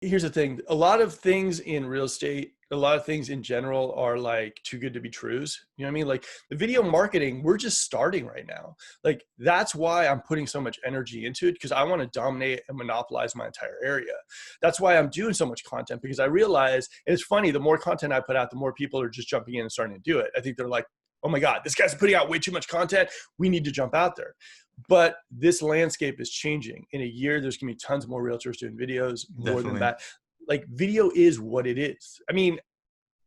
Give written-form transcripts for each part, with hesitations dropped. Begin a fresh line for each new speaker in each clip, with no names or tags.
here's the thing. A lot of things in real estate, a lot of things in general are like too good to be trues. You know what I mean? Like the video marketing, we're just starting right now. Like that's why I'm putting so much energy into it, because I want to dominate and monopolize my entire area. That's why I'm doing so much content, because I realize, and it's funny, the more content I put out, the more people are just jumping in and starting to do it. I think they're like, oh my God, this guy's putting out way too much content. We need to jump out there. But this landscape is changing. In a year, there's gonna be tons more realtors doing videos, more than
Definitely.
that. Like video is what it is. I mean,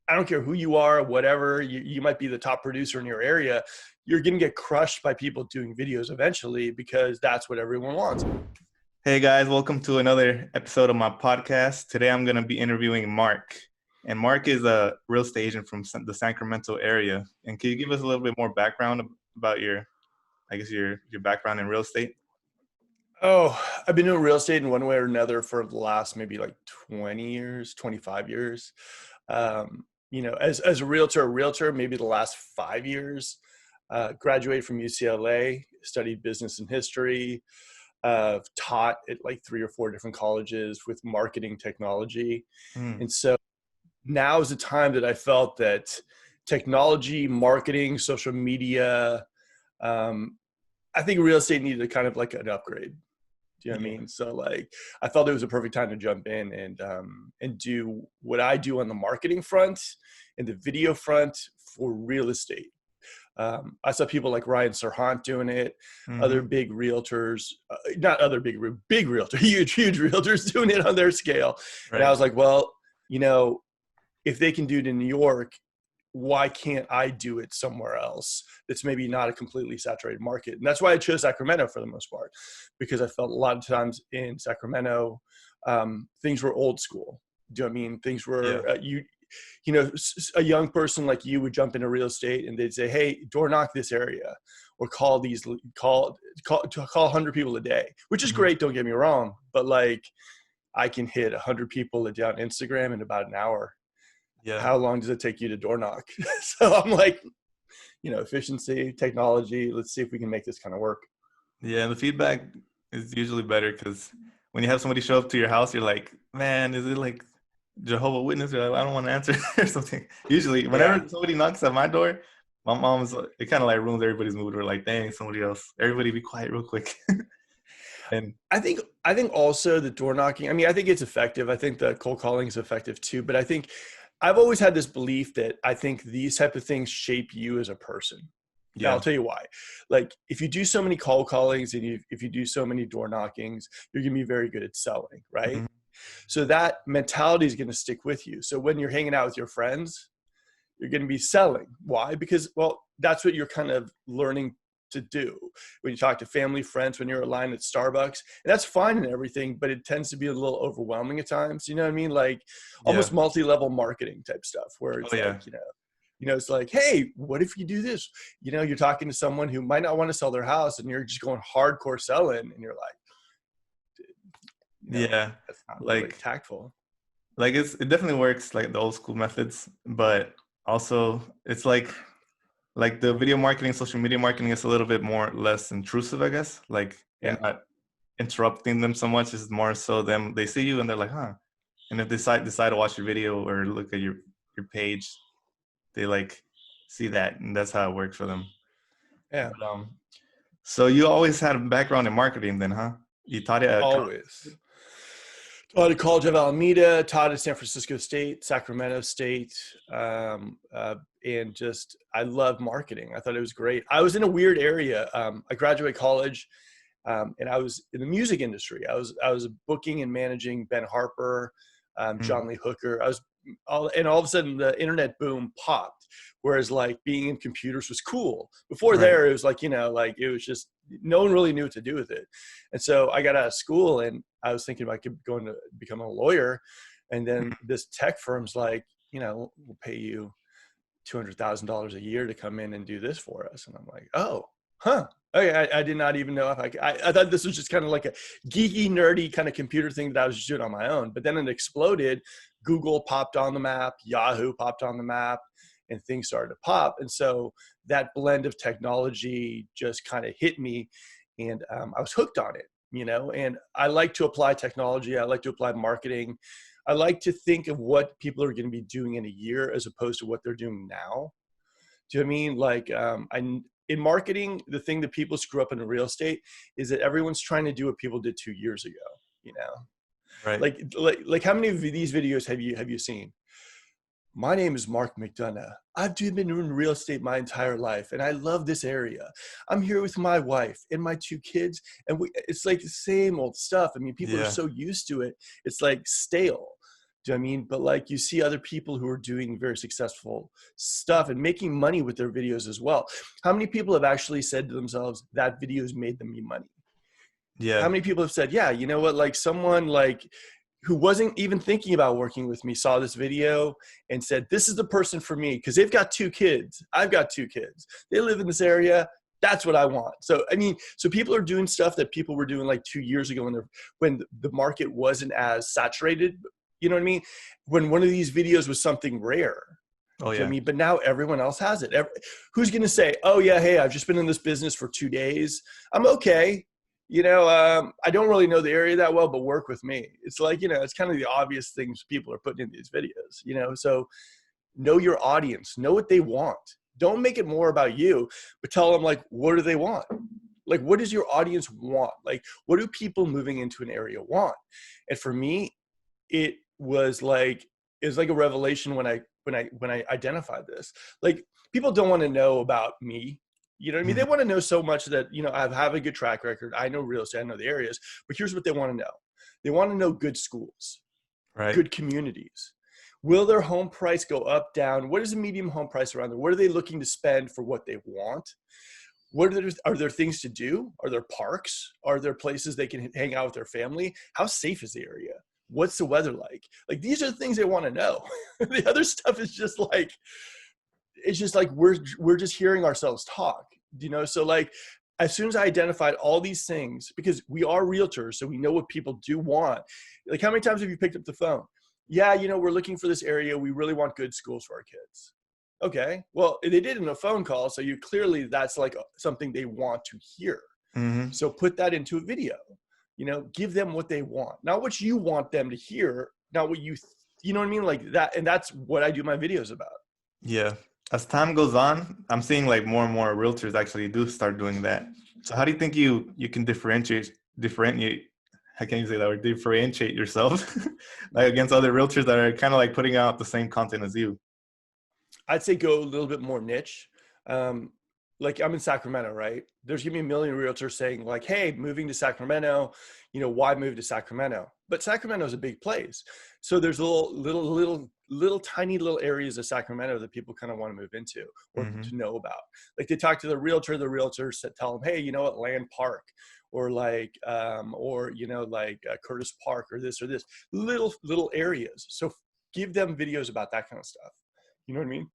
I don't care who you are, whatever, you might be the top producer in your area. You're gonna get crushed by people doing videos eventually, because that's what everyone wants.
Hey guys, welcome to another episode of my podcast. Today I'm going to be interviewing Mark. And Mark is a real estate agent from the Sacramento area. And can you give us a little bit more background about your background in real estate?
Oh, I've been doing real estate in one way or another for the last maybe like 20 years, 25 years. As a realtor, maybe the last 5 years. Graduated from UCLA, studied business and history, taught at like 3 or 4 different colleges with marketing technology.
Mm,
And so now is the time that I felt that technology, marketing, social media, um, I think real estate needed a kind of like an upgrade. Do you know what I
yeah,
mean? So like, I felt it was a perfect time to jump in and do what I do on the marketing front and the video front for real estate. I saw people like Ryan Serhant doing it,
mm-hmm,
other big realtors, not other big realtor, huge realtors doing it on their scale. And I
right.
was like, well, you know, if they can do it in New York, why can't I do it somewhere else that's maybe not a completely saturated market? And that's why I chose Sacramento for the most part, because I felt a lot of times in Sacramento, things were old school. Do you know what I mean? Things
Yeah,
were, a young person like you would jump into real estate and they'd say, hey, door knock this area, or call 100 people a day, which is
hmm,
great. Don't get me wrong. But like, I can hit 100 people a day on Instagram in about an hour.
yeah,
How long does it take you to door knock? So I'm like, efficiency, technology. Let's see if we can make this kind of work.
yeah. And the feedback is usually better because when you have somebody show up to your house, you're like, man, is it like Jehovah Witness? You're like, I don't want to answer or something. Usually,
Yeah.
whenever somebody knocks at my door, my mom's it kind of like ruins everybody's mood. We're like, dang, somebody else. Everybody be quiet real quick. And
I think also the door knocking, I mean, I think it's effective. I think the cold calling is effective too, but I think I've always had this belief that I think these type of things shape you as a person. Now I'll
yeah,
tell you why. Like if you do so many cold callings and if you do so many door knockings, you're gonna be very good at selling, right?
mhm,
So that mentality is gonna stick with you. So when you're hanging out with your friends, you're going to be selling. Why? Because, well, that's what you're kind of learning to do when you talk to family, friends, when you're aligned at Starbucks. And that's fine and everything, but it tends to be a little overwhelming at times. You know what I mean? Like
yeah,
almost multi-level marketing type stuff where
oh
it's
yeah,
like, it's like, hey, what if you do this? You're talking to someone who might not want to sell their house and you're just going hardcore selling and you're like,
yeah.
that's not really
Like
tactful.
it definitely works like the old school methods, but also it's like the video marketing, social media marketing is a little bit more less intrusive, I guess. Like you're
Yeah.
not interrupting them so much. It's more so them they see you and they're like, huh. And if they decide to watch your video or look at your page, they like see that, and that's how it works for them.
Yeah.
But so you always had a background in marketing then, huh? You taught it at college?
Always. Taught at College of Alameda, taught at San Francisco State, Sacramento State, and just I love marketing. I thought it was great. I was in a weird area. I graduated college, and I was in the music industry. I was booking and managing Ben Harper,
Mm,
John Lee Hooker. And all of a sudden the internet boom popped. Whereas like being in computers was cool. Before
right.
there, it was like like it was just no one really knew what to do with it. And so I got out of school and I was thinking about going to become a lawyer. And then this tech firm's like, we'll pay you $200,000 a year to come in and do this for us. And I'm like, oh, huh. Okay, I did not even know if I thought this was just kind of like a geeky, nerdy kind of computer thing that I was just doing on my own. But then it exploded. Google popped on the map, Yahoo popped on the map, and things started to pop. And so that blend of technology just kind of hit me, and I was hooked on it. and I like to apply technology. I like to apply marketing. I like to think of what people are going to be doing in a year as opposed to what they're doing now. Do you know what I mean? Like, in marketing, the thing that people screw up in real estate is that everyone's trying to do what people did 2 years ago, you know?
Right.
Like how many of these videos have you seen? My name is Mark McDonough. I've been in real estate my entire life, and I love this area. I'm here with my wife and my 2 kids, and it's like the same old stuff. I mean, people are
Yeah.
so used to it. It's like stale. Do you know what I mean? But like you see other people who are doing very successful stuff and making money with their videos as well. How many people have actually said to themselves that videos made them money? How
Yeah.
many people have said, yeah, you know what, like someone like who wasn't even thinking about working with me saw this video and said, this is the person for me because they've got 2 kids. I've got 2 kids. They live in this area. That's what I want. So, I mean, so people are doing stuff that people were doing like 2 years ago when the market wasn't as saturated. You know what I mean? When one of these videos was something rare.
Oh
Do you know what I
yeah.
mean? But now everyone else has it. Who's going to say, oh yeah, hey, I've just been in this business for 2 days. I'm okay. I don't really know the area that well, but work with me. It's like, it's kind of the obvious things people are putting in these videos. So know your audience, know what they want. Don't make it more about you, but tell them like, what do they want? Like, what does your audience want? Like, what do people moving into an area want? And for me, it was like, a revelation when I identified this. Like, people don't want to know about me. You know what I mean? They want to know so much that, I have a good track record. I know real estate, I know the areas, but here's what they want to know. They want to know good schools,
Right.
good communities. Will their home price go up, down? What is the medium home price around there? What are they looking to spend for what they want? Are there things to do? Are there parks? Are there places they can hang out with their family? How safe is the area? What's the weather like? Like, these are the things they want to know. The other stuff is just like, it's just like we're just hearing ourselves talk, so like, as soon as I identified all these things, because we are realtors, so we know what people do want. Like, how many times have you picked up the phone? Yeah, we're looking for this area, we really want good schools for our kids. Okay, well, they did in a phone call, so you clearly, that's like something they want to hear.
Mm-hmm.
So put that into a video. Give them what they want, not what you want them to hear, not what you know what I mean, like that. And that's what I do my videos about.
Yeah. As time goes on, I'm seeing like more and more realtors actually do start doing that. So how do you think you can differentiate? How can you say that word? Differentiate yourself like against other realtors that are kind of like putting out the same content as you?
I'd say go a little bit more niche. Um, like, I'm in Sacramento, right? There's gonna be a million realtors saying like, hey, moving to Sacramento, why move to Sacramento? But Sacramento is a big place. So there's little tiny little areas of Sacramento that people kind of want to move into or
Mm-hmm.
to know about. Like, they talk to the realtors that tell them, hey, you know what, Land Park, or like, Curtis Park, or this, little areas. So give them videos about that kind of stuff. You know what I mean?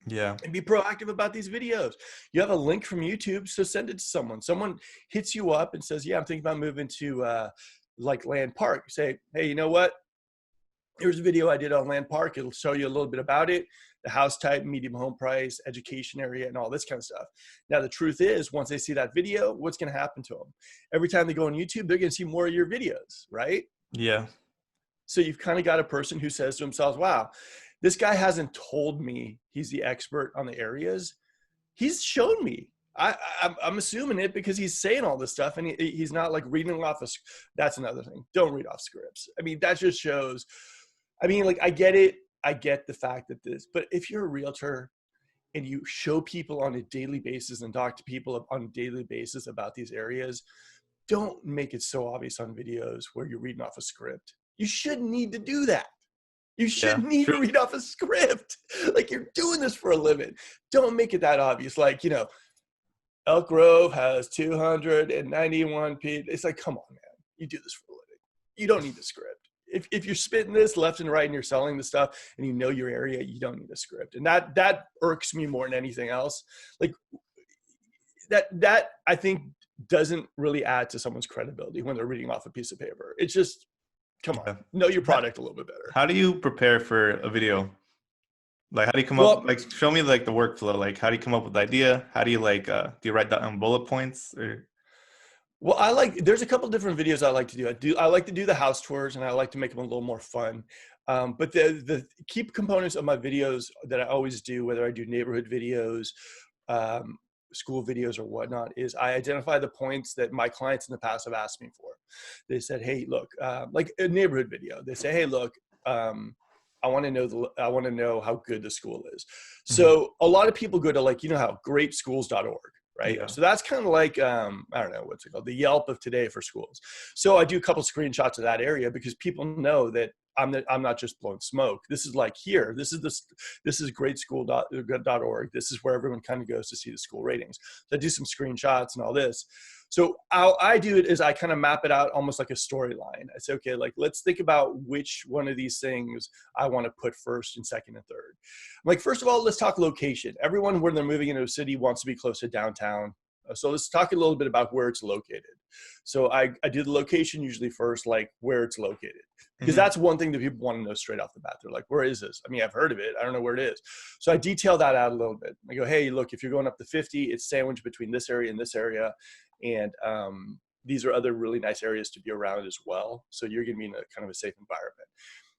Yeah.
And be proactive about these videos. You have a link from YouTube, so send it to someone. Someone hits you up and says, yeah, I'm thinking about moving to like Land Park. Say, hey, you know what? Here's a video I did on Land Park. It'll show you a little bit about it, the house type, medium home price, education area, and all this kind of stuff. Now, the truth is, once they see that video, what's going to happen to them? Every time they go on YouTube, they're going to see more of your videos, right?
Yeah.
So you've kind of got a person who says to themselves, wow, this guy hasn't told me he's the expert on the areas. He's shown me. I'm assuming it because he's saying all this stuff, and he's not like reading off a. That's another thing. Don't read off scripts. I mean, that just shows. I mean, like, I get it. I get the fact that but if you're a realtor and you show people on a daily basis and talk to people on a daily basis about these areas, don't make it so obvious on videos where you're reading off a script. You shouldn't need to do that. You
Yeah.
shouldn't need
True.
to read off a script. Like, you're doing this for a living. Don't make it that obvious. Like, Elk Grove has 291 people. It's like, come on, man. You do this for a living. You don't need the script. If you're spitting this left and right and you're selling the stuff and you know your area, you don't need a script. And that irks me more than anything else. Like, that I think doesn't really add to someone's credibility when they're reading off a piece of paper. It's just, come on,
Yeah.
know your
How,
product a little bit better.
how do you prepare for a video? Like, how do you come up?
Well,
Like, show me like the workflow. Like, how do you come up with the idea? How do you do you write down bullet points? Or
Well, there's a couple different videos I like to do. I like to do the house tours, and I like to make them a little more fun. But the key components of my videos that I always do, whether I do neighborhood videos, um, school videos or whatnot, is I identify the points that my clients in the past have asked me for. They said, "Hey, look," like a neighborhood video. They say, "Hey, look, I want to know how good the school is."
Hmm.
So a lot of people go to, like, how greatschools.org. Right.
Yeah.
So that's kind of like, I don't know, what's it called? The Yelp of today for schools. So I do a couple screenshots of that area because people know that I'm not just blowing smoke. This is like, here, this is greatschool.org. This is where everyone kind of goes to see the school ratings. So I do some screenshots and all this. So how I do it is I kind of map it out almost like a storyline. I say, okay, like, let's think about which one of these things I want to put first and second and third. Like, first of all, let's talk location. Everyone, when they're moving into a city, wants to be close to downtown. So let's talk a little bit about where it's located. So I do the location usually first, like where it's located, because
Hmm.
that's one thing that people want to know straight off the bat. They're like, where is this? I mean, I've heard of it. I don't know where it is. So I detail that out a little bit. I go, hey, look, if you're going up to 50, it's sandwiched between this area and this area. And these are other really nice areas to be around as well. So you're going to be in a kind of a safe environment.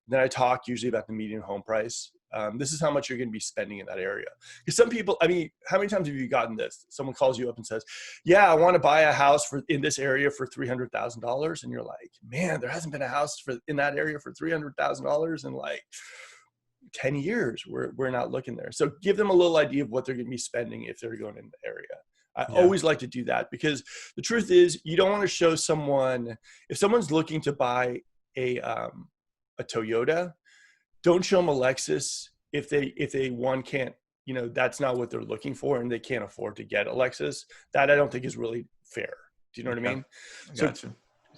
Then I talk usually about the median home price. This is how much you're going to be spending in that area. Because some people, I mean, how many times have you gotten this? Someone calls you up and says, "Yeah, I want to buy a house in this area for $300,000," and you're like, "Man, there hasn't been a house in that area for $300,000 in like 10 years. We're not looking there." So give them a little idea of what they're going to be spending if they're going in the area. I
Yeah.
always like to do that because the truth is, you don't want to show someone, if someone's looking to buy a Toyota, don't show them a Lexus if they one can't, that's not what they're looking for and they can't afford to get a Lexus. That I don't think is really fair. Do you know what I
Yeah.
mean?
I
So
got you.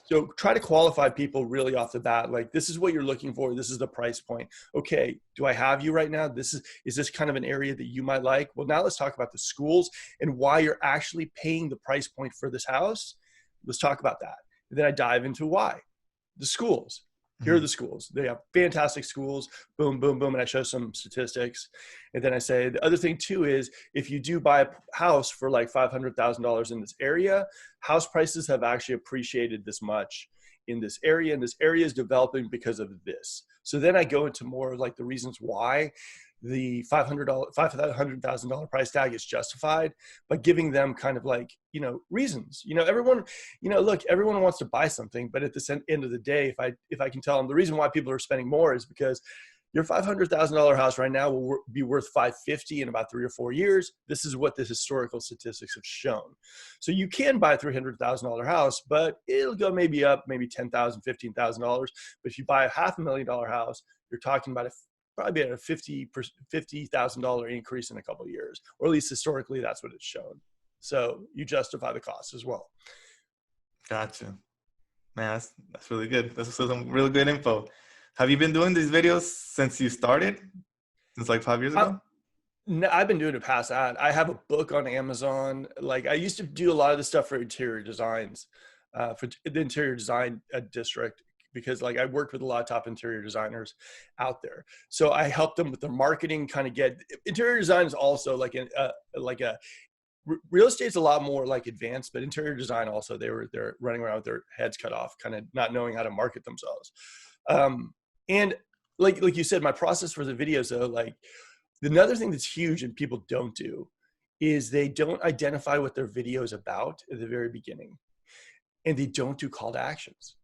so try to qualify people really off the bat. Like, this is what you're looking for. This is the price point. Okay, do I have you right now? Is this kind of an area that you might like? Well, now let's talk about the schools and why you're actually paying the price point for this house. Let's talk about that. And then I dive into why. The schools. Here are
Hmm.
the schools. They have fantastic schools. Boom, boom, boom. And I show some statistics. And then I say, the other thing too is, if you do buy a house for like $500,000 in this area, house prices have actually appreciated this much in this area. And this area is developing because of this. So then I go into more like the reasons why the $500,000 price tag is justified, by giving them kind of like, reasons. Everyone, look, everyone wants to buy something, but at the end of the day, if I can tell them the reason why people are spending more is because your $500,000 house right now will be worth $550 in about 3 or 4 years. This is what the historical statistics have shown. So you can buy a $300,000 house, but it'll go maybe up, maybe $10,000, $15,000. But if you buy a $500,000 house, you're talking about probably at a $50,000 increase in a couple of years, or at least historically, that's what it's shown. So you justify the cost as well.
Gotcha. Man, that's really good. That's some really good info. Have you been doing these videos since you started? Since like 5 years
I,
ago?
no, I've been doing it past that. I have a book on Amazon. Like, I used to do a lot of the stuff for interior designs, for the interior design district, because like I worked with a lot of top interior designers out there. So I helped them with their marketing, kind of get interior design is also like a real estate's a lot more like advanced, but interior design also, they're running around with their heads cut off, kind of not knowing how to market themselves. And like you said, my process for the videos though, like, another thing that's huge and people don't do is they don't identify what their video is about at the very beginning, and they don't do call to actions.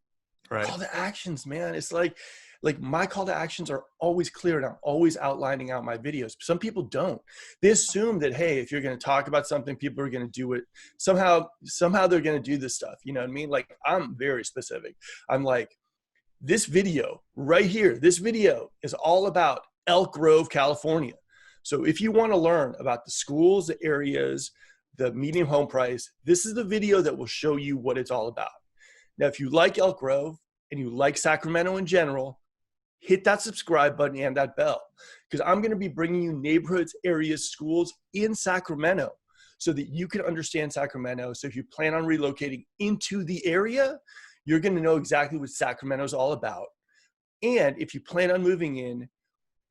Right.
Call to actions, man. It's like my call to actions are always clear, and I'm always outlining out my videos. Some people don't. They assume that, hey, if you're going to talk about something, people are going to do it somehow they're going to do this stuff. You know what I mean? Like, I'm very specific. I'm like, this video right here, this video is all about Elk Grove, California. So if you want to learn about the schools, the areas, the median home price, this is the video that will show you what it's all about. Now, if you like Elk Grove and you like Sacramento in general, hit that subscribe button and that bell, because I'm going to be bringing you neighborhoods, areas, schools in Sacramento so that you can understand Sacramento. So if you plan on relocating into the area, you're going to know exactly what Sacramento is all about. And if you plan on moving in,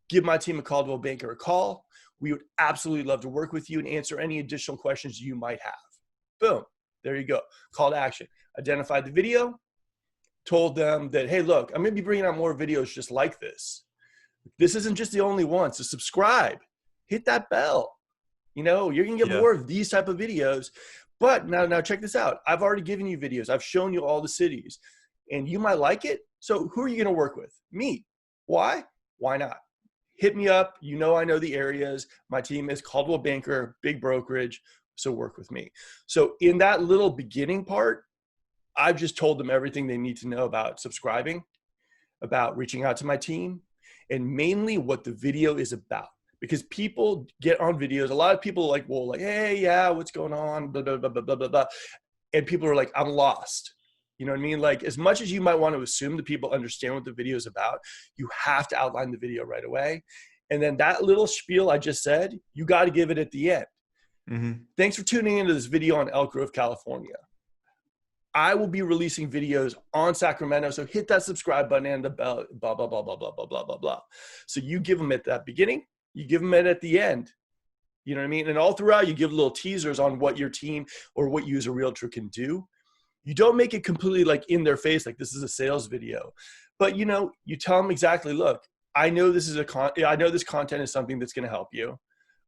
give my team at Caldwell Banker a call. We would absolutely love to work with you and answer any additional questions you might have. Boom. There you go. Call to action. Identified the video, told them that, hey, look, I'm going to be bringing out more videos just like this. This isn't just the only one. So subscribe, hit that bell. You know, you're going to get more of these type of videos. But now check this out. I've already given you videos. I've shown you all the cities and you might like it. So who are you going to work with? Me. Why? Why not? Hit me up. You know, I know the areas. My team is Caldwell Banker, big brokerage. So work with me. So in that little beginning part, I've just told them everything they need to know about subscribing, about reaching out to my team, and mainly what the video is about. Because people get on videos. A lot of people like, well, like, hey, yeah, what's going on? Blah, blah, blah, blah, blah, blah, blah. And people are like, I'm lost. You know what I mean? Like, as much as you might want to assume that people understand what the video is about, you have to outline the video right away. And then that little spiel I just said, you got to give it at the end. Mm-hmm. Thanks for tuning into this video on Elk Grove, California. I will be releasing videos on Sacramento. So hit that subscribe button and the bell, blah, blah, blah, blah, blah, blah, blah, blah, blah. So you give them at that beginning. You give them it at the end. You know what I mean? And all throughout, you give little teasers on what your team or what you as a realtor can do. You don't make it completely like in their face, like this is a sales video. But, you know, you tell them exactly, look, I know this is I know this content is something that's going to help you.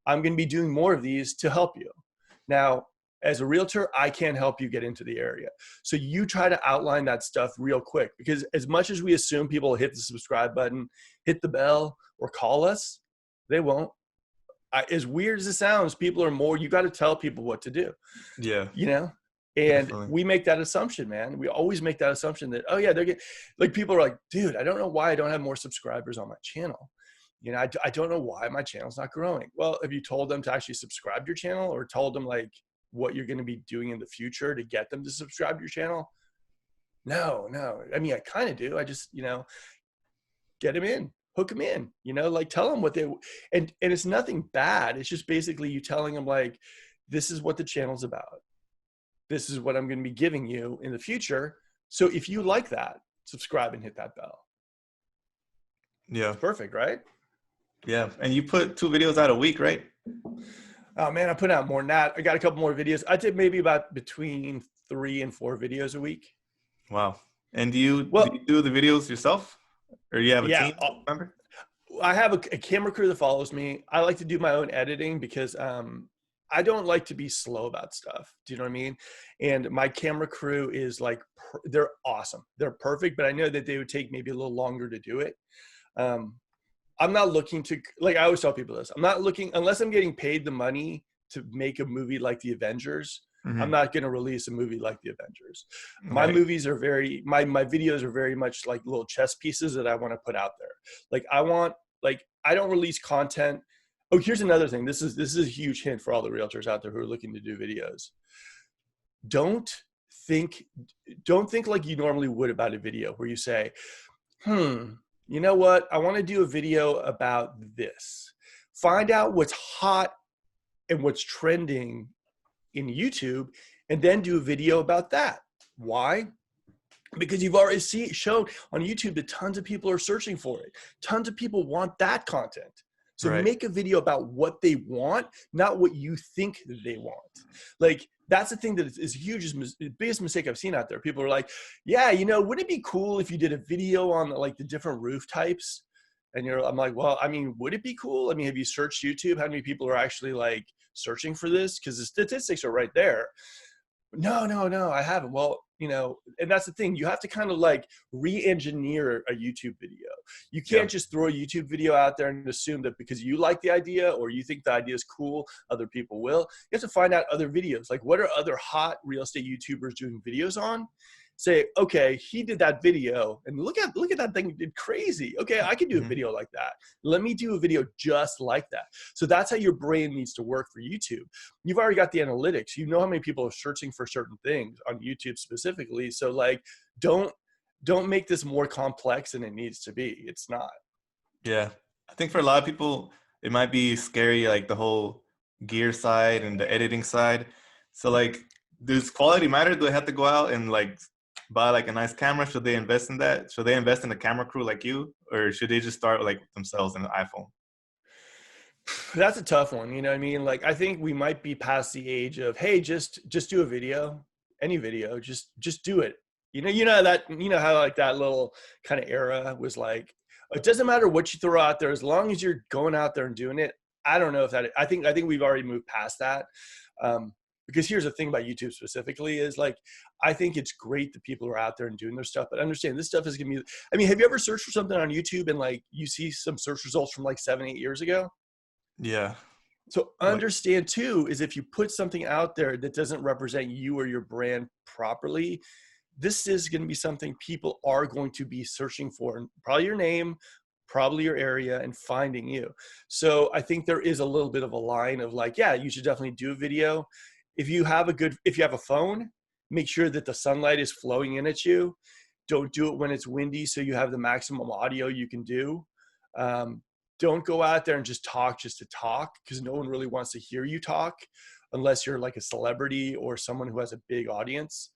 I'm going to be doing more of these to help you. Now, as a realtor, I can't help you get into the area. So you try to outline that stuff real quick, because as much as we assume people will hit the subscribe button, hit the bell, or call us, they won't. As weird as it sounds, people are more, you got to tell people what to do.
Yeah.
You know? And
definitely.
We make that assumption, man. We always make that assumption that, oh yeah, they're getting, like, people are like, dude, I don't know why I don't have more subscribers on my channel. You know, I don't know why my channel's not growing. Well, have you told them to actually subscribe to your channel, or told them like what you're going to be doing in the future to get them to subscribe to your channel? No. I mean, I kind of do. I just, you know, get them in, hook them in, you know, like tell them what they, and it's nothing bad. It's just basically you telling them like, this is what the channel's about. This is what I'm going to be giving you in the future. So if you like that, subscribe and hit that bell.
Yeah.
It's perfect, right?
Yeah. And you put 2 videos out a week, right?
Oh man, I put out more than that. I got a couple more videos. I did maybe about between 3 and 4 videos a week.
Wow. And do you do the videos yourself, or you have a team member?
I have a camera crew that follows me. I like to do my own editing because I don't like to be slow about stuff. Do you know what I mean? And my camera crew is like, they're awesome. They're perfect, but I know that they would take maybe a little longer to do it. I'm not looking to, like, I always tell people this, I'm not looking, unless I'm getting paid the money to make a movie like The Avengers, I'm not going to release a movie like The Avengers. My movies are my videos are very much like little chess pieces that I want to put out there. Like I don't release content. Oh, here's another thing. This is a huge hint for all the realtors out there who are looking to do videos. Don't think like you normally would about a video where you say, you know what? I want to do a video about this. Find out what's hot and what's trending in YouTube, and then do a video about that. Why? Because you've already shown on YouTube that tons of people are searching for it. Tons of people want that content. So make a video about what they want, not what you think they want. Like, that's the thing that is huge, the biggest mistake I've seen out there. People are like, yeah, you know, wouldn't it be cool if you did a video on like the different roof types? And I'm like, well, I mean, would it be cool? I mean, have you searched YouTube? How many people are actually like searching for this? Because the statistics are right there. No, I haven't. Well, you know, and that's the thing. You have to kind of like re-engineer a YouTube video. You can't just throw a YouTube video out there and assume that because you like the idea or you think the idea is cool, other people will. You have to find out other videos. Like, what are other hot real estate YouTubers doing videos on? Say, okay, he did that video, and look at that thing, did crazy. Okay, I can do a video like that. Let me do a video just like that. So that's how your brain needs to work for YouTube. You've already got the analytics. You know how many people are searching for certain things on YouTube specifically. So like, don't make this more complex than it needs to be. It's not.
Yeah, I think for a lot of people, it might be scary, like the whole gear side and the editing side. So like, does quality matter? Do they have to go out and like buy like a nice camera? Should they invest in that? Should they invest in a camera crew like you, or should they just start like themselves in an iPhone?
That's a tough one. You know what I mean? Like, I think we might be past the age of, hey, just do a video. any video, just do it. You know that, you know how like that little kind of era was like, it doesn't matter what you throw out there as long as you're going out there and doing it. I don't know if that, I think we've already moved past that. Because here's the thing about YouTube specifically is like, I think it's great that people are out there and doing their stuff, but understand this stuff is going to be, I mean, have you ever searched for something on YouTube and like you see some search results from like 7-8 years ago?
Yeah.
So
Like,
understand too, is if you put something out there that doesn't represent you or your brand properly, this is going to be something people are going to be searching for, and probably your name, probably your area, and finding you. So I think there is a little bit of a line of like, yeah, you should definitely do a video. If you have a phone, make sure that the sunlight is flowing in at you. Don't do it when it's windy, so you have the maximum audio you can do. Um, don't go out there and just to talk, because no one really wants to hear you talk unless you're like a celebrity or someone who has a big audience.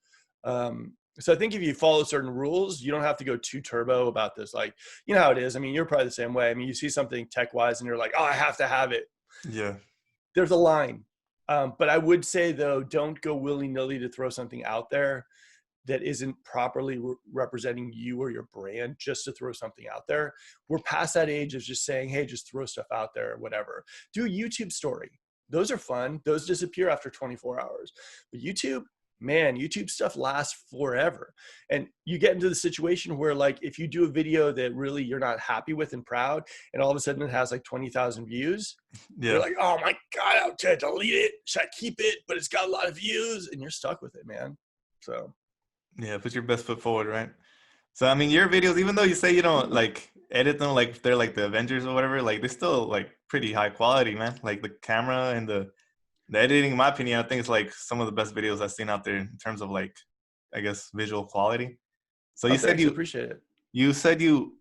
So I think if you follow certain rules, you don't have to go too turbo about this. Like, you know how it is. I mean, you're probably the same way. I mean, you see something tech wise and you're like, oh, I have to have it.
yeah.
There's a line. But I would say though, don't go willy nilly to throw something out there that isn't properly representing you or your brand just to throw something out there. We're past that age of just saying, hey, just throw stuff out there or whatever. Do a YouTube story. Those are fun. Those disappear after 24 hours. But YouTube, man, YouTube stuff lasts forever. And you get into the situation where like, if you do a video that really you're not happy with and proud, and all of a sudden it has like 20,000 views, you're
Yeah.
like, oh my God, should I delete it? Should I keep it? But it's got a lot of views, and you're stuck with it, man. So
Yeah. Put your best foot forward, right? So I mean, your videos, even though you say you don't like edit them like they're like the Avengers or whatever, like they're still like pretty high quality, man. Like the camera and the editing, in my opinion, I think it's like some of the best videos I've seen out there in terms of like, I guess, visual quality. So
oh,
you said
thanks. I
you
appreciate it.
you said you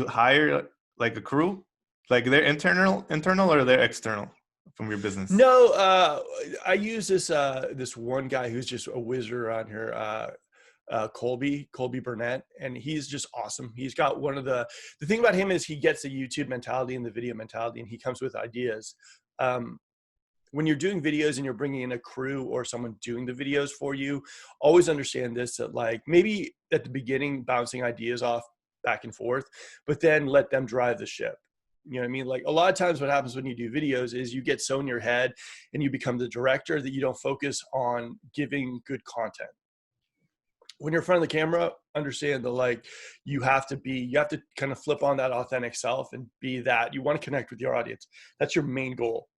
hire like a crew, like they're internal or they're external from your business.
No, I use this one guy who's just a wizard on here, Colby Burnett, and he's just awesome. He's got the thing about him is he gets the YouTube mentality and the video mentality, and he comes with ideas. When you're doing videos and you're bringing in a crew or someone doing the videos for you, always understand this, that like maybe at the beginning bouncing ideas off back and forth, but then let them drive the ship. You know what I mean? Like a lot of times what happens when you do videos is you get so in your head and you become the director that you don't focus on giving good content. When you're in front of the camera, understand that like you have to kind of flip on that authentic self and be that. You want to connect with your audience. That's your main goal.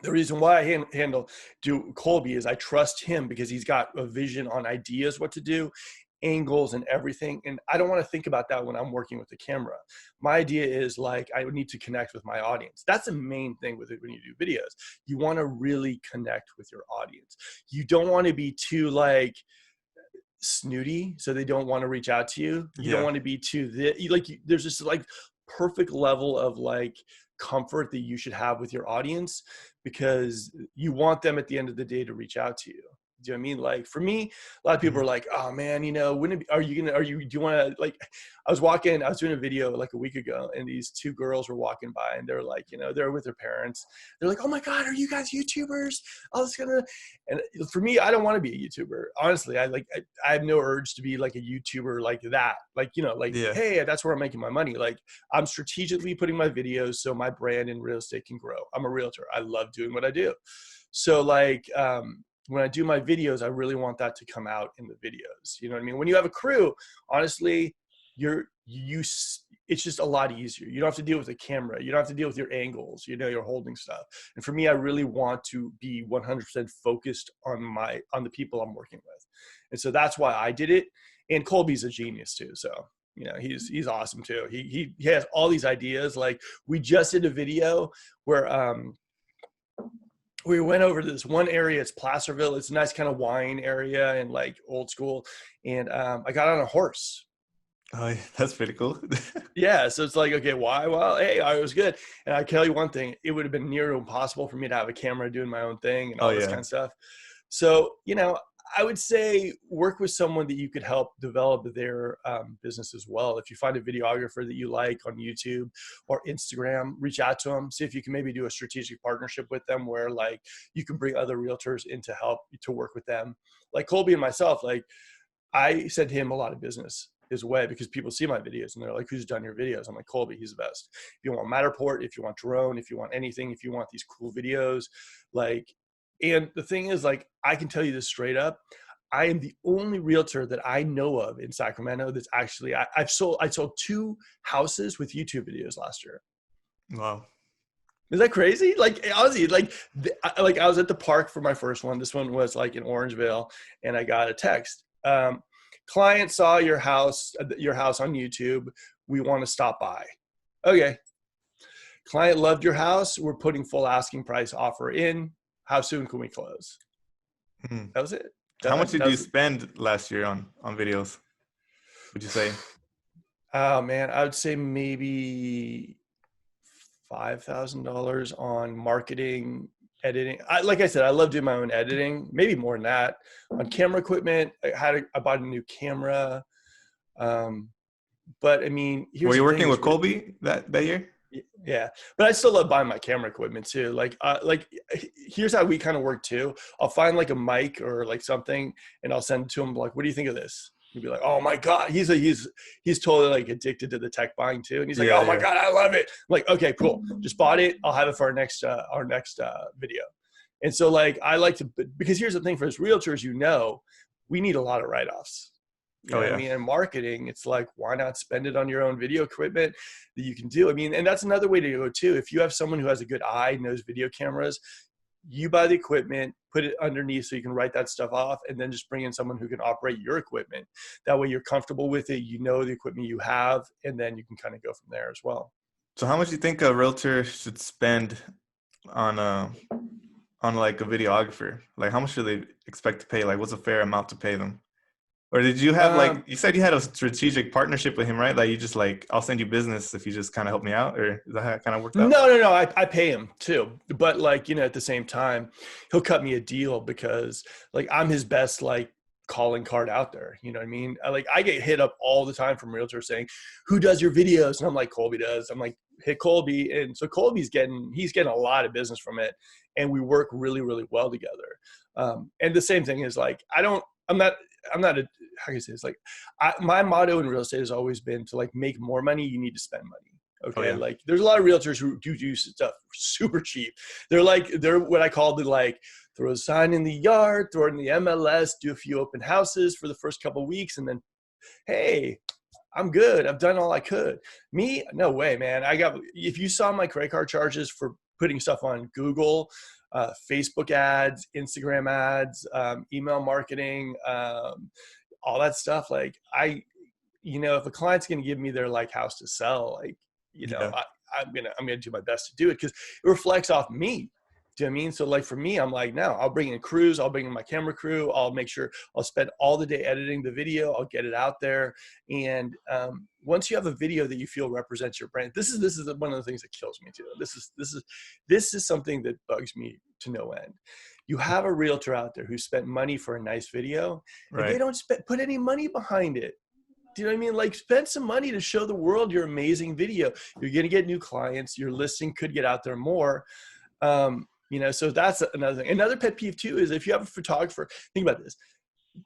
The reason why I do Colby is I trust him because he's got a vision on ideas, what to do, angles and everything. And I don't want to think about that when I'm working with the camera. My idea is like, I would need to connect with my audience. That's the main thing with it when you do videos. You want to really connect with your audience. You don't want to be too like snooty, so they don't want to reach out to you. You don't
Yeah.
want to be there's this like perfect level of like comfort that you should have with your audience, because you want them at the end of the day to reach out to you. Do you know what I mean? Like for me, a lot of people
Mhm.
are like, oh man, do you want to like, I was doing a video like a week ago and these two girls were walking by and they're like, they're with their parents. They're like, oh my God, are you guys YouTubers? And for me, I don't want to be a YouTuber. Honestly, I have no urge to be like a YouTuber like that. Like,
Yeah.
hey, that's where I'm making my money. Like I'm strategically putting my videos so my brand in real estate can grow. I'm a realtor. I love doing what I do. So like, when I do my videos, I really want that to come out in the videos. You know what I mean? When you have a crew, honestly, it's just a lot easier. You don't have to deal with the camera. You don't have to deal with your angles. You're holding stuff. And for me, I really want to be 100% focused on the people I'm working with. And so that's why I did it. And Colby's a genius too. So, he's awesome too. He has all these ideas. Like we just did a video where, we went over to this one area. It's Placerville. It's a nice kind of wine area and like old school. And I got on a horse.
Oh, yeah, that's pretty cool.
Yeah. So it's like, okay, why? Well, hey, I was good. And I tell you one thing, it would have been near to impossible for me to have a camera doing my own thing and
Oh
all this
yeah.
kind of stuff. So, I would say work with someone that you could help develop their business as well. If you find a videographer that you like on YouTube or Instagram, reach out to them, see if you can maybe do a strategic partnership with them where like you can bring other realtors in to help to work with them. Like Colby and myself, like I send him a lot of business his way because people see my videos and they're like, who's done your videos? I'm like, Colby, he's the best. If you want Matterport, if you want drone, if you want anything, if you want these cool videos, like, and the thing is like, I can tell you this straight up. I am the only realtor that I know of in Sacramento that's actually, I sold 2 houses with YouTube videos last year.
Wow.
Is that crazy? Like honestly, like I was at the park for my first one. This one was like in Orangevale, and I got a text. Client saw your house on YouTube. We want to stop by. Okay. Client loved your house. We're putting full asking price offer in. How soon can we close? That was it.
How much did you spend last year on videos, would you say?
Oh man, I would say maybe $5,000 on marketing, editing. Like I said, I love doing my own editing, maybe more than that. On camera equipment, I bought a new camera. But I mean,
were you working with Colby that year?
Yeah, but I still love buying my camera equipment too. Like here's how we kind of work too. I'll find like a mic or like something, and I'll send it to him. Like, what do you think of this? He'd be like, "Oh my god!" He's totally like addicted to the tech buying too, and he's like, "Oh my god, I love it!" I'm like, okay, cool. Just bought it. I'll have it for our next video. And so like I like to, because here's the thing for us realtors, we need a lot of write-offs. You know what I mean? In marketing, it's like, why not spend it on your own video equipment that you can do? I mean, and that's another way to go too. If you have someone who has a good eye, knows video cameras, you buy the equipment, put it underneath so you can write that stuff off, and then just bring in someone who can operate your equipment. That way you're comfortable with it, you know the equipment you have, and then you can kind of go from there as well.
So how much do you think a realtor should spend on like a videographer? Like how much do they expect to pay? Like what's a fair amount to pay them? Or did you have like, you said you had a strategic partnership with him, right? Like you just like, I'll send you business if you just kind of help me out, or is that how it kind of worked out?
No. I pay him too. But like, at the same time, he'll cut me a deal because like I'm his best like calling card out there. You know what I mean? I get hit up all the time from realtors saying, who does your videos? And I'm like, Colby does. I'm like, hit Colby. And so Colby's getting a lot of business from it. And we work really, really well together. And the same thing is like, I'm not how can I say this? Like my motto in real estate has always been to like make more money, you need to spend money. Okay. Like there's a lot of realtors who do stuff super cheap. They're what I call the like throw a sign in the yard, throw it in the MLS, do a few open houses for the first couple of weeks. And then, hey, I'm good. I've done all I could. Me, no way, man. If you saw my credit card charges for putting stuff on Google, Facebook ads, Instagram ads, email marketing, all that stuff. Like if a client's going to give me their like house to sell, like, I'm going to do my best to do it because it reflects off me. Do you know what I mean? So like for me, I'm like, no, I'll bring in crews. I'll bring in my camera crew. I'll make sure I'll spend all the day editing the video. I'll get it out there. And once you have a video that you feel represents your brand, this is one of the things that kills me too. This is something that bugs me to no end. You have a realtor out there who spent money for a nice video, and they don't put any money behind it. Do you know what I mean? Like spend some money to show the world your amazing video. You're going to get new clients. Your listing could get out there more. So that's another thing. Another pet peeve too is if you have a photographer, think about this.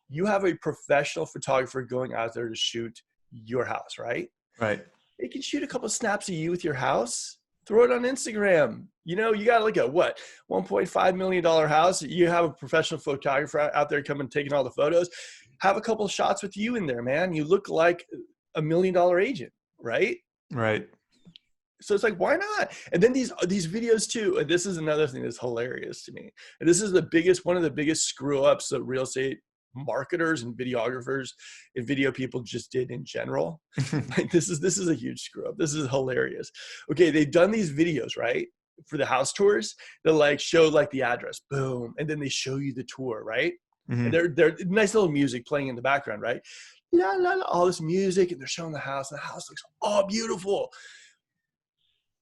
You have a professional photographer going out there to shoot your house, right?
Right.
They can shoot a couple of snaps of you with your house, throw it on Instagram. You got like a $1.5 million house. You have a professional photographer out there coming taking all the photos. Have a couple of shots with you in there, man. You look like $1 million agent, right?
Right.
So it's like, why not? And then these videos too. And this is another thing that's hilarious to me. And this is one of the biggest screw ups that real estate marketers and videographers and video people just did in general. Like this is a huge screw up. This is hilarious. Okay, they've done these videos, right? For the house tours, they like show like the address, boom, and then they show you the tour, right? Mm-hmm. And they're nice little music playing in the background, right? La, la, la, all this music, and they're showing the house, and the house looks all beautiful.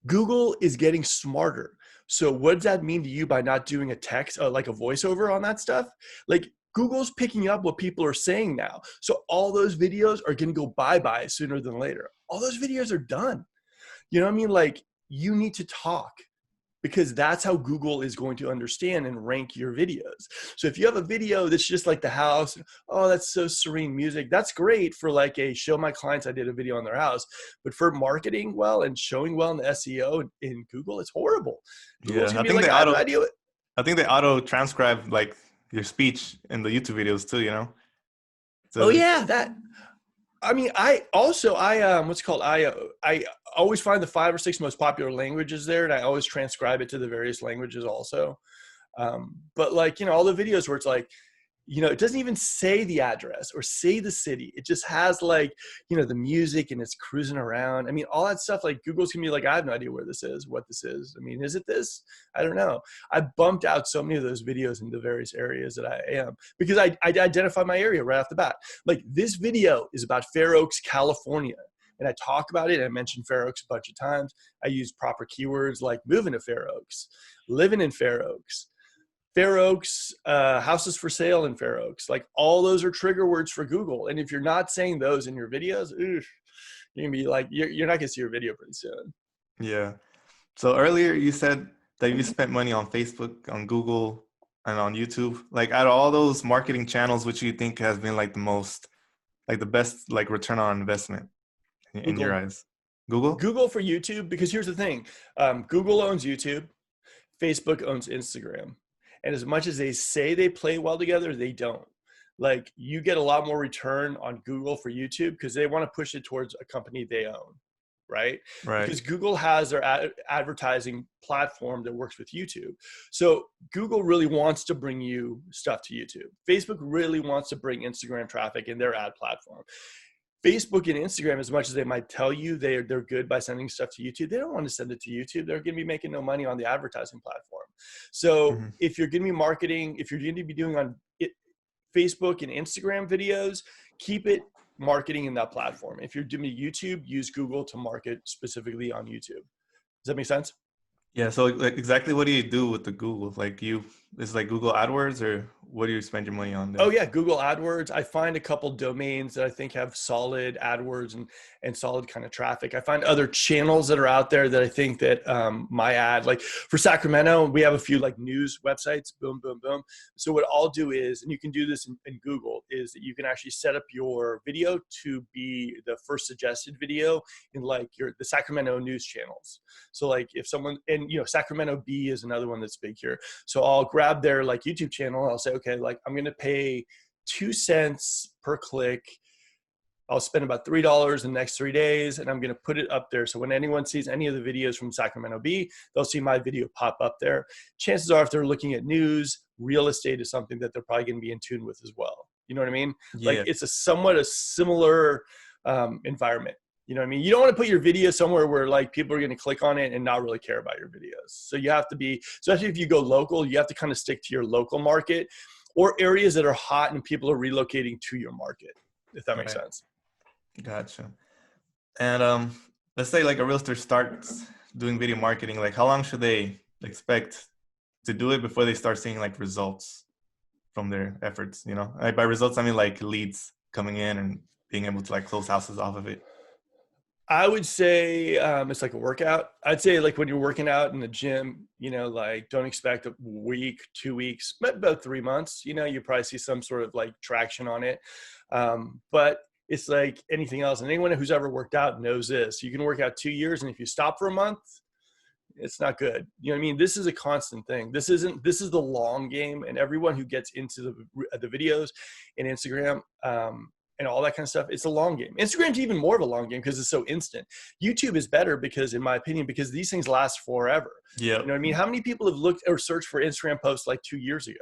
Google is getting smarter. So what does that mean to you by not doing a text, like a voiceover on that stuff? Like Google's picking up what people are saying now. So all those videos are going to go bye-bye sooner than later. All those videos are done. You know what I mean? Like, you need to talk, because that's how Google is going to understand and rank your videos. So if you have a video that's just like the house, oh, that's so serene music, that's great for like a show my clients I did a video on their house. But for marketing well and showing well in the SEO in Google, it's horrible. Google's
Yeah,
gonna be like, I have no idea.
I think they auto transcribe like your speech in the YouTube videos too, you know?
Oh
So
yeah, that. I mean, I what's it called? I always find the 5 or 6 most popular languages there, and I always transcribe it to the various languages also. But like, you know, all the videos where it's like, you know, it doesn't even say the address or say the city. It just has like, you know, the music and it's cruising around. I mean, all that stuff, like Google's gonna be like, I have no idea where this is, what this is. I mean, is it this? I don't know. I bumped out so many of those videos in the various areas that I am, because I identify my area right off the bat. Like, this video is about Fair Oaks, California. And I talk about it. I mentioned Fair Oaks a bunch of times. I use proper keywords like moving to Fair Oaks, living in Fair Oaks, houses for sale in Fair Oaks. Like, all those are trigger words for Google. And if you're not saying those in your videos, you're gonna be like, you're not gonna see your video pretty soon.
yeah. So earlier you said that you spent money on Facebook, on Google, and on YouTube. Like, out of all those marketing channels, which you think has been like the most, like the best, like return on investment in your
Google.
eyes? Google?
Google for YouTube, because here's the thing. Google owns YouTube. Facebook owns Instagram. And as much as they say they play well together, they don't. Like, you get a lot more return on Google for YouTube because they want to push it towards a company they own, right?
Right.
Because Google has their advertising platform that works with YouTube. So Google really wants to bring you stuff to YouTube. Facebook really wants to bring Instagram traffic in their ad platform. Facebook and Instagram, as much as they might tell you they're good by sending stuff to YouTube, they don't want to send it to YouTube. They're going to be making no money on the advertising platform. So if you're going to be marketing, if you're going to be doing on Facebook and Instagram videos, keep it marketing in that platform. If you're doing YouTube, use Google to market specifically on YouTube. Does that make sense?
Yeah. So like, exactly what do you do with the Google? Like, it's like Google AdWords, or what do you spend your money on there?
Oh yeah, Google AdWords. I find a couple domains that I think have solid AdWords and solid kind of traffic. I find other channels that are out there that I think that my ad, like for Sacramento, we have a few like news websites, boom, boom, boom. So what I'll do is, and you can do this in Google, is that you can actually set up your video to be the first suggested video in like the Sacramento news channels. So like if someone, and you know, Sacramento Bee is another one that's big here. So I'll grab their like YouTube channel. I'll say, okay, like I'm going to pay 2 cents per click. I'll spend about $3 in the next 3 days, and I'm going to put it up there. So when anyone sees any of the videos from Sacramento Bee, they'll see my video pop up there. Chances are, if they're looking at news, real estate is something that they're probably going to be in tune with as well. You know what I mean?
Yeah.
Like, it's a somewhat similar environment. You know what I mean? You don't want to put your video somewhere where like people are going to click on it and not really care about your videos. So you have to be, especially if you go local, you have to kind of stick to your local market or areas that are hot and people are relocating to your market, if that makes sense.
Gotcha. And let's say like a realtor starts doing video marketing, like how long should they expect to do it before they start seeing like results from their efforts? You know, like by results, I mean like leads coming in and being able to like close houses off of it.
I would say it's like a workout. I'd say like when you're working out in the gym, you know, like don't expect a week, 2 weeks, about 3 months. You know, you probably see some sort of like traction on it. But it's like anything else. And anyone who's ever worked out knows this. You can work out 2 years, and if you stop for a month, it's not good. You know what I mean? This is a constant thing. This is the long game. And everyone who gets into the videos and Instagram, and all that kind of stuff, it's a long game. Instagram's even more of a long game because it's so instant. YouTube is better because, in my opinion, because these things last forever.
Yeah.
You know what I mean? How many people have looked or searched for Instagram posts like 2 years ago?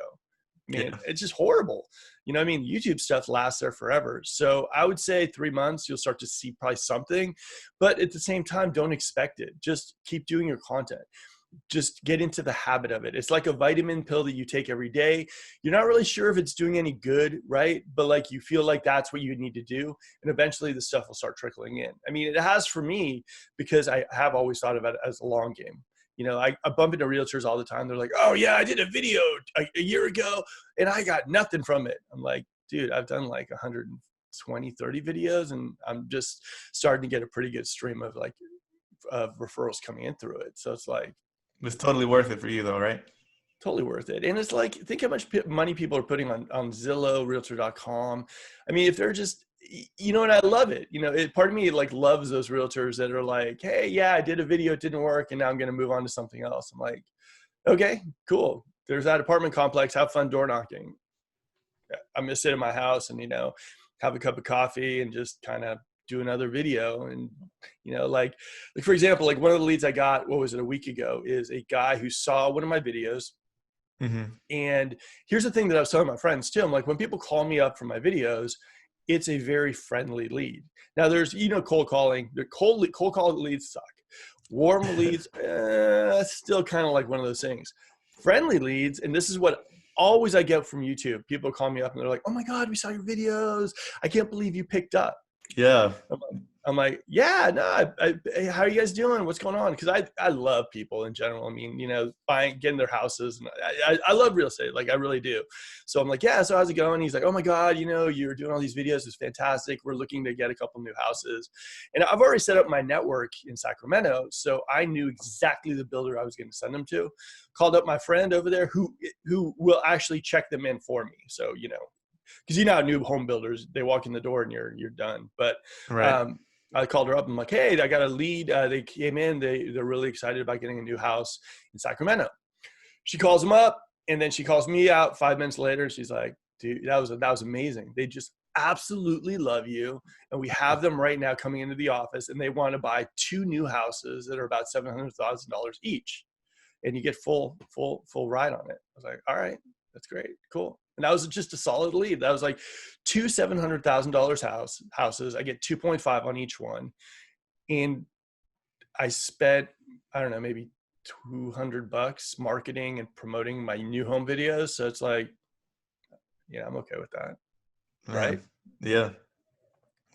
I mean, it's just horrible. You know what I mean? YouTube stuff lasts there forever. So I would say 3 months, you'll start to see probably something. But at the same time, don't expect it. Just keep doing your content. Just get into the habit of it. It's like a vitamin pill that you take every day. You're not really sure if it's doing any good, right? But like you feel like that's what you need to do. And eventually the stuff will start trickling in. I mean, it has for me because I have always thought of it as a long game. I bump into realtors all the time. They're like, oh yeah, I did a video a year ago and I got nothing from it. I'm like, dude, I've done like 120, 30 videos and I'm just starting to get a pretty good stream of like of referrals coming in through it. So it's like,
It's totally worth it for you though, right?
totally worth it. And it's like, think how much money people are putting on Zillow, realtor.com. I mean, if they're just, and I love it, part of me like loves those realtors that are like, hey, yeah, I did a video, it didn't work. And now I'm going to move on to something else. I'm like, okay, cool. There's that apartment complex. Have fun door knocking. I'm going to sit in my house and, have a cup of coffee and just kind of do another video. And, like for example, like one of the leads I got, what was it, a week ago, is a guy who saw one of my videos.
Mm-hmm.
And here's the thing that I was telling my friends too. I'm like, when people call me up for my videos, it's a very friendly lead. Now there's, cold calling, the cold call leads suck. Warm leads, still kind of like one of those things. Friendly leads, and this is what always I get from YouTube. People call me up and they're like, oh my God, we saw your videos. I can't believe you picked up.
Yeah.
I'm like, yeah, no, how are you guys doing? What's going on? Because I love people in general. I mean, getting their houses. And I love real estate. Like, I really do. So I'm like, yeah, so how's it going? He's like, oh my God, you're doing all these videos. It's fantastic. We're looking to get a couple new houses. And I've already set up my network in Sacramento. So I knew exactly the builder I was going to send them to. Called up my friend over there who will actually check them in for me. So, because how new home builders, they walk in the door and you're done. But
right.
I called her up. I'm like, hey, I got a lead. They came in. They're really excited about getting a new house in Sacramento. She calls them up, and then she calls me out 5 minutes later. And she's like, dude, that was amazing. They just absolutely love you. And we have them right now coming into the office, and they want to buy 2 new houses that are about $700,000 each. And you get full ride on it. I was like, all right, that's great. Cool. And that was just a solid lead. That was like 2 $700,000 houses. I get 2.5 on each one. And I spent, I don't know, maybe $200 marketing and promoting my new home videos. So it's like, yeah, I'm okay with that. Right?
Yeah.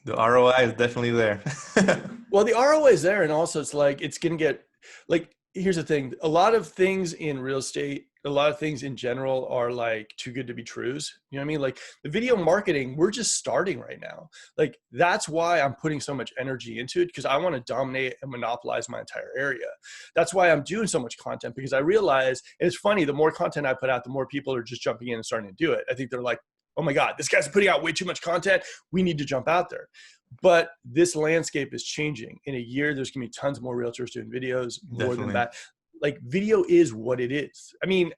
The ROI is definitely there.
Well, the ROI is there. And also it's like, it's going to get like, here's the thing. A lot of things in real estate, a lot of things in general are like too good to be trues. You know what I mean? Like the video marketing, we're just starting right now. Like that's why I'm putting so much energy into it, because I want to dominate and monopolize my entire area. That's why I'm doing so much content, because I realize, and it's funny, the more content I put out, the more people are just jumping in and starting to do it. I think they're like, oh my God, this guy's putting out way too much content. We need to jump out there. But this landscape is changing. In a year, there's going to be tons more realtors doing videos, more than that. Like video is what it is. I mean,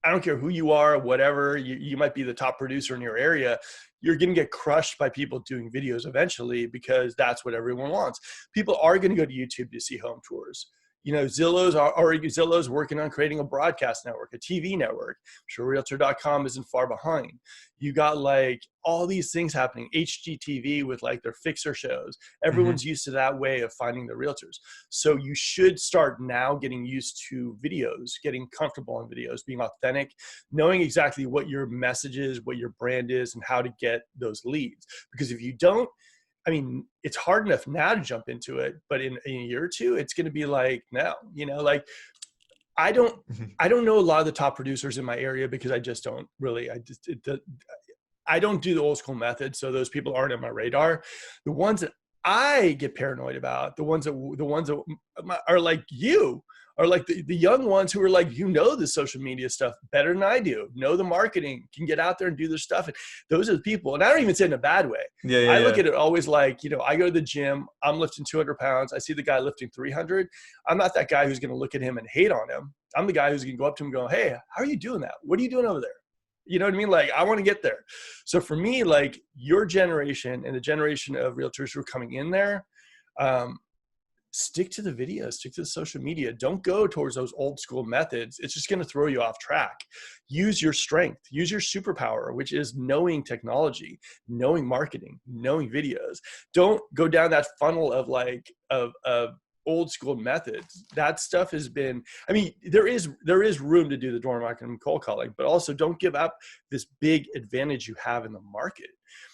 I don't care who you are, whatever, you might be the top producer in your area. You're going to get crushed by people doing videos eventually, because that's what everyone wants. People are going to go to YouTube to see home tours. Zillow's working on creating a broadcast network, a TV network. I'm sure realtor.com isn't far behind. You got like all these things happening, HGTV with like their fixer shows. Everyone's used to that way of finding the realtors. So you should start now getting used to videos, getting comfortable on videos, being authentic, knowing exactly what your message is, what your brand is, and how to get those leads. Because if you don't, I mean, it's hard enough now to jump into it, but in a year or two, it's going to be like, no, like I don't know a lot of the top producers in my area, because I just don't really, I don't do the old school method. So those people aren't on my radar. The ones that I get paranoid about, the ones that are like you, are like the young ones who are like, the social media stuff better than I do, know the marketing, can get out there and do their stuff. And those are the people, and I don't even say it in a bad way. I look at it always like, I go to the gym, I'm lifting 200 pounds. I see the guy lifting 300. I'm not that guy who's going to look at him and hate on him. I'm the guy who's going to go up to him and go, hey, how are you doing that? What are you doing over there? You know what I mean? Like, I want to get there. So for me, like your generation and the generation of realtors who are coming in there, stick to the videos, stick to the social media. Don't go towards those old school methods. It's just going to throw you off track. Use your strength, use your superpower, which is knowing technology, knowing marketing, knowing videos. Don't go down that funnel of old school methods. That stuff has been, I mean, there is room to do the door knocking and cold calling, but also don't give up this big advantage you have in the market.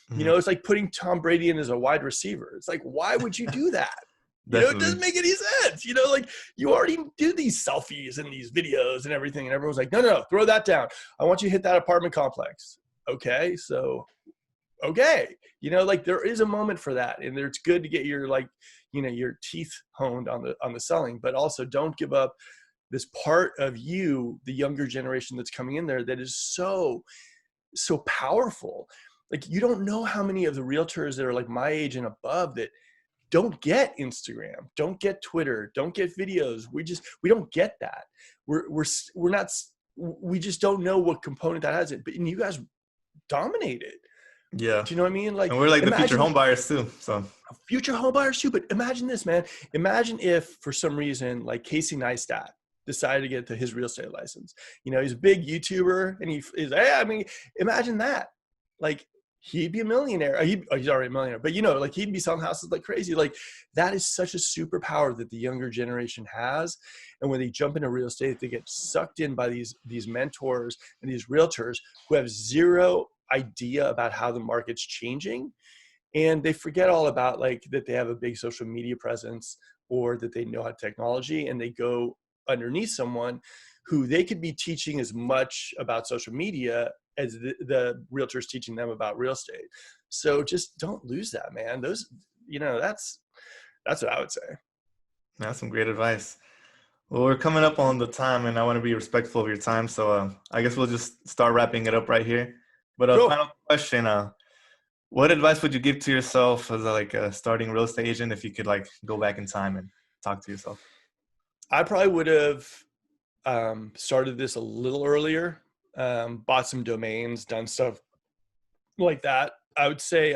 It's like putting Tom Brady in as a wide receiver. It's like, why would you do that? It
Definitely.
doesn't make any sense. Like you already do these selfies and these videos and everything. And everyone's like, no, throw that down. I want you to hit that apartment complex. Okay. So, okay. Like there is a moment for that. And it's good to get your, like, your teeth honed on the selling, but also don't give up this part of you, the younger generation that's coming in there that is so powerful. Like you don't know how many of the realtors that are like my age and above that don't get Instagram, don't get Twitter, don't get videos. We don't get that. We're not, we just don't know what component that has it. But you guys dominate it.
Yeah.
Do you know what I mean? Like
And we're like the future
imagine
home buyers too. So
future home buyers too. But imagine this, man. Imagine if for some reason, like Casey Neistat decided to get his real estate license. He's a big YouTuber and he's, hey, I mean, imagine that. Like he'd be a millionaire. He's already a millionaire, but like he'd be selling houses like crazy. Like that is such a superpower that the younger generation has. And when they jump into real estate, they get sucked in by these mentors and these realtors who have zero idea about how the market's changing. And they forget all about like that they have a big social media presence or that they know how technology, and they go underneath someone who they could be teaching as much about social media as the realtors teaching them about real estate. So just don't lose that, man. Those, that's what I would say.
that's some great advice. Well, we're coming up on the time, and I want to be respectful of your time. So I guess we'll just start wrapping it up right here. But a
Cool.
final question: what advice would you give to yourself as a starting real estate agent if you could like go back in time and talk to yourself?
I probably would have started this a little earlier, bought some domains, done stuff like that. I would say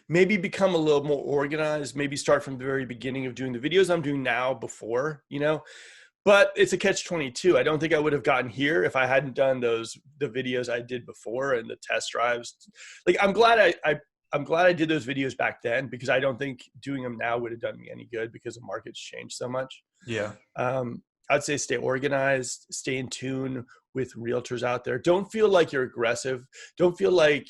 maybe become a little more organized, maybe start from the very beginning of doing the videos I'm doing now before, but it's a catch-22. I don't think I would have gotten here if I hadn't done the videos I did before and the test drives. Like I'm glad I'm glad I did those videos back then, because I don't think doing them now would have done me any good because the market's changed so much.
Yeah.
I'd say stay organized, stay in tune with realtors out there. Don't feel like you're aggressive. Don't feel like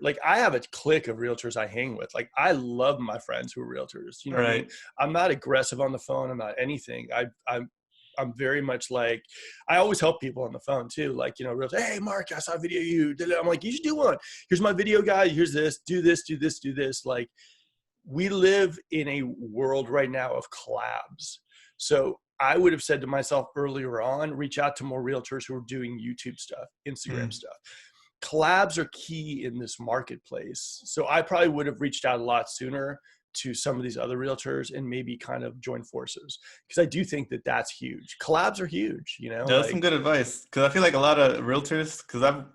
like I have a clique of realtors I hang with. Like I love my friends who are realtors. You know what I mean?
Right.
I'm not aggressive on the phone. I'm not anything. I'm very much like, I always help people on the phone too. Like, realtors, hey, Mark, I saw a video you did. I'm like, you should do one. Here's my video guy. Here's this, do this, do this, do this. Like we live in a world right now of collabs. So I would have said to myself earlier on, reach out to more realtors who are doing YouTube stuff, Instagram stuff. Collabs are key in this marketplace. So I probably would have reached out a lot sooner to some of these other realtors and maybe kind of join forces, because I do think that that's huge. Collabs are huge,
Yeah, that's some
like,
good advice. Because I feel like a lot of realtors, because I've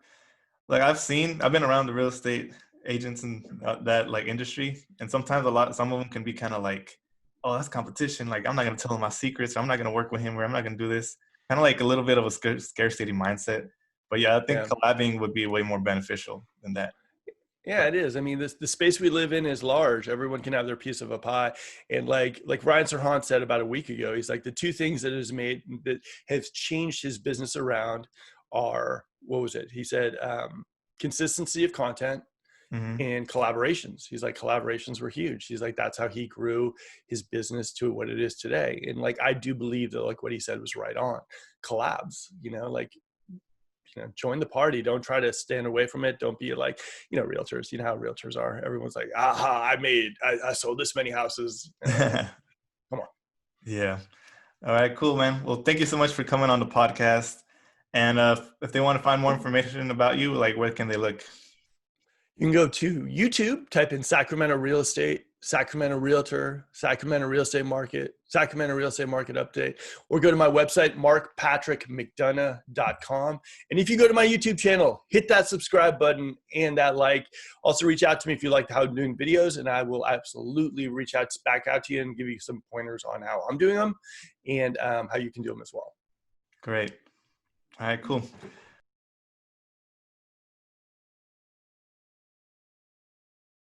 been around the real estate agents and that like industry, and sometimes some of them can be kind of like, oh, that's competition. Like I'm not gonna tell him my secrets. Or I'm not gonna work with him, or I'm not gonna do this. Kind of like a little bit of a scarcity mindset. But yeah, I think
yeah.
collabing would be way more beneficial than that.
Yeah,
But
it is. I mean, the space we live in is large. Everyone can have their piece of a pie. And like Ryan Serhant said about a week ago, he's like, the two things that have changed his business around are, what was it? He said, consistency of content
mhm.
and collaborations. He's like, collaborations were huge. He's like, that's how he grew his business to what it is today. And like, I do believe that like what he said was right on. Collabs, like, join the party. Don't try to stand away from it. Don't be like, realtors, how realtors are. Everyone's like, aha, I sold this many houses. Like, come on.
Yeah. All right, cool, man. Well, thank you so much for coming on the podcast. And if they want to find more information about you, like where can they look?
You can go to YouTube, type in Sacramento real estate, Sacramento realtor, Sacramento real estate market, Sacramento real estate market update, or go to my website, markpatrickmcdonough.com. And if you go to my YouTube channel, hit that subscribe button and that like. Also reach out to me if you like how I'm doing videos, and I will absolutely reach out back out to you and give you some pointers on how I'm doing them and how you can do them as well.
Great. All right, cool.